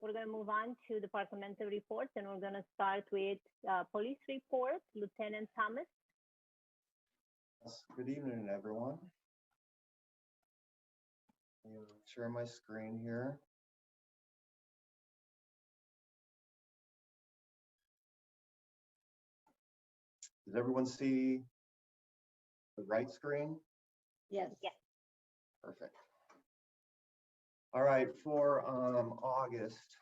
we're going to move on to departmental reports, and we're going to start with police report. Lieutenant Thomas. Yes, good evening, everyone. I'll share my screen here. Does everyone see the right screen? Yes. Yes. Perfect. All right, for August,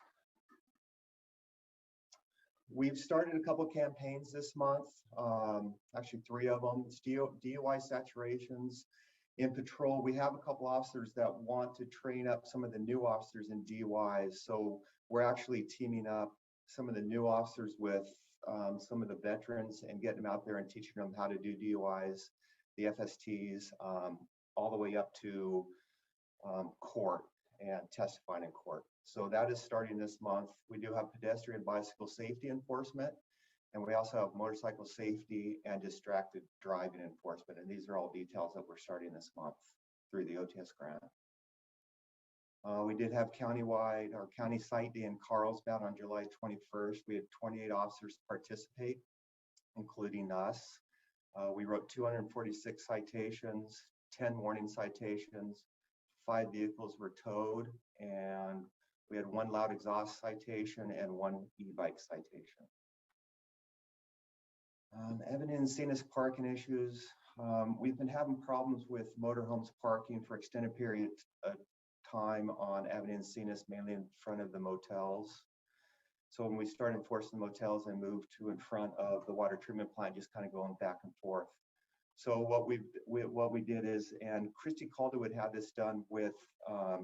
we've started a couple campaigns this month, actually 3 of them. It's DUI saturations. In patrol, we have a couple officers that want to train up some of the new officers in DUIs. So we're actually teaming up some of the new officers with some of the veterans and getting them out there and teaching them how to do DUIs, the FSTs, all the way up to court and testifying in court. So that is starting this month. We do have pedestrian bicycle safety enforcement, and we also have motorcycle safety and distracted driving enforcement. And these are all details that we're starting this month through the OTS grant. We did have countywide, our county site day in Carlsbad on July 21st. We had 28 officers participate, including us. We wrote 246 citations, 10 warning citations, 5 vehicles were towed, and we had 1 loud exhaust citation and 1 e-bike citation. Evidence seen as parking issues. We've been having problems with motorhomes parking for extended period of time on evidence seen as mainly in front of the motels. So when we started enforcing the motels and moved to in front of the water treatment plant, just kind of going back and forth. So what we did is, and Christy Calderwood had this done with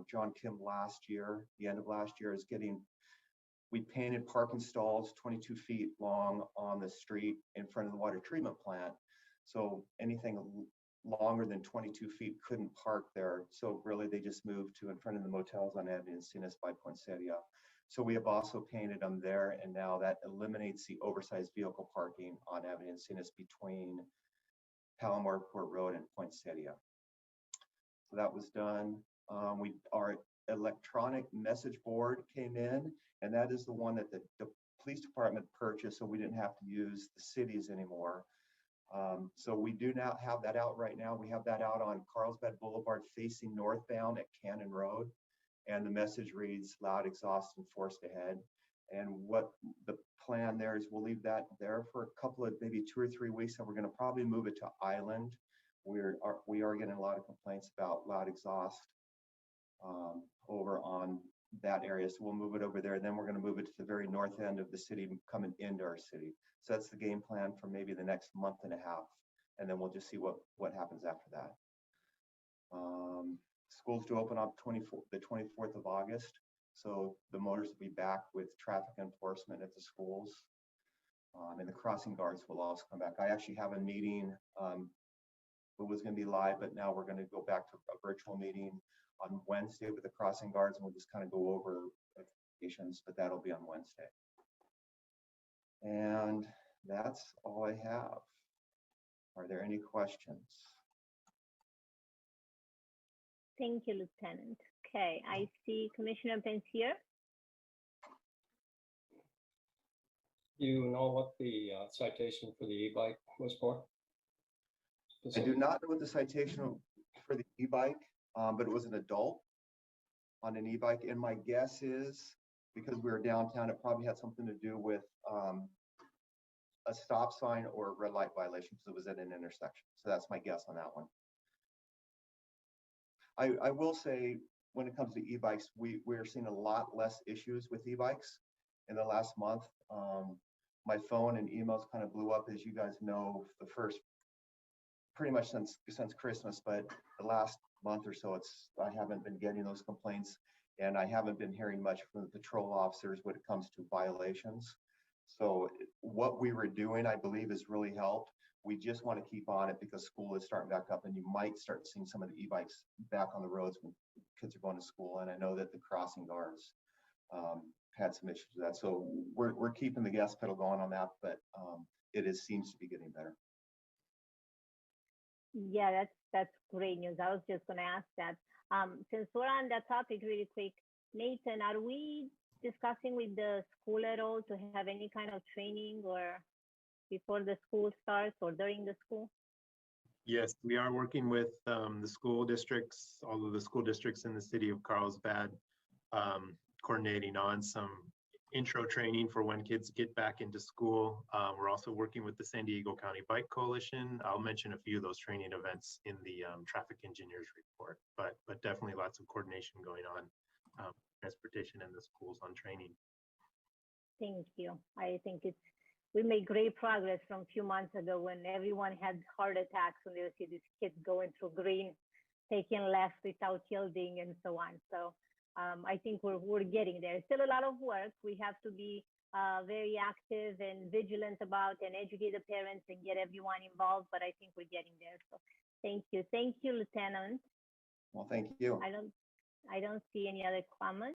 John Kim last year, the end of last year, is we painted parking stalls 22 feet long on the street in front of the water treatment plant. So anything longer than 22 feet couldn't park there. So really they just moved to in front of the motels on Encinas by Poinsettia. So we have also painted them there, and now that eliminates the oversized vehicle parking on Encinas between Palomar Court Road and Poinsettia. So that was done. Our electronic message board came in, and that is the one that the police department purchased, so we didn't have to use the cities anymore. So we do not have that out right now. We have that out on Carlsbad Boulevard facing northbound at Cannon Road, and the message reads loud exhaust enforced ahead. And what the plan there is, we'll leave that there for a couple of maybe 2 or 3 weeks, and we're going to probably move it to Island. We are getting a lot of complaints about loud exhaust over on that area, so we'll move it over there. And then we're going to move it to the very north end of the city, coming into our city. So that's the game plan for maybe the next month and a half, and then we'll just see what happens after that. Schools do open up the 24th of August. So the motors will be back with traffic enforcement at the schools. And the crossing guards will also come back. I actually have a meeting, it was going to be live, but now we're going to go back to a virtual meeting on Wednesday with the crossing guards, and we'll just kind of go over expectations, but that'll be on Wednesday. And that's all I have. Are there any questions? Thank you, Lieutenant. Okay, I see Commissioner Pensier. You know what the citation for the e-bike was for? I do not know what the citation for the e-bike, but it was an adult on an e-bike. And my guess is, because we were downtown, it probably had something to do with a stop sign or a red light violation because it was at an intersection. So that's my guess on that one. I will say, when it comes to e-bikes, we're seeing a lot less issues with e-bikes in the last month. My phone and emails kind of blew up, as you guys know, the first, pretty much since Christmas, but the last month or so, I haven't been getting those complaints, and I haven't been hearing much from the patrol officers when it comes to violations. So what we were doing, I believe, has really helped. We just want to keep on it because school is starting back up, and you might start seeing some of the e-bikes back on the roads when kids are going to school. And I know that the crossing guards had some issues with that. So we're keeping the gas pedal going on that, but seems to be getting better. Yeah, that's great news. I was just going to ask that. Since we're on that topic really quick, Nathan, are we discussing with the school at all to have any kind of training or before the school starts or during the school? Yes, we are working with the school districts, all of the school districts in the city of Carlsbad, coordinating on some intro training for when kids get back into school. We're also working with the San Diego County Bike Coalition. I'll mention a few of those training events in the traffic engineers report, but definitely lots of coordination going on, transportation and the schools on training. Thank you. I think we made great progress from a few months ago when everyone had heart attacks when they would see these kids going through green, taking left without yielding and so on. So I think we're getting there. Still a lot of work. We have to be very active and vigilant about and educate the parents and get everyone involved, but I think we're getting there. So thank you. Thank you, Lieutenant. Well, thank you. I don't see any other comments.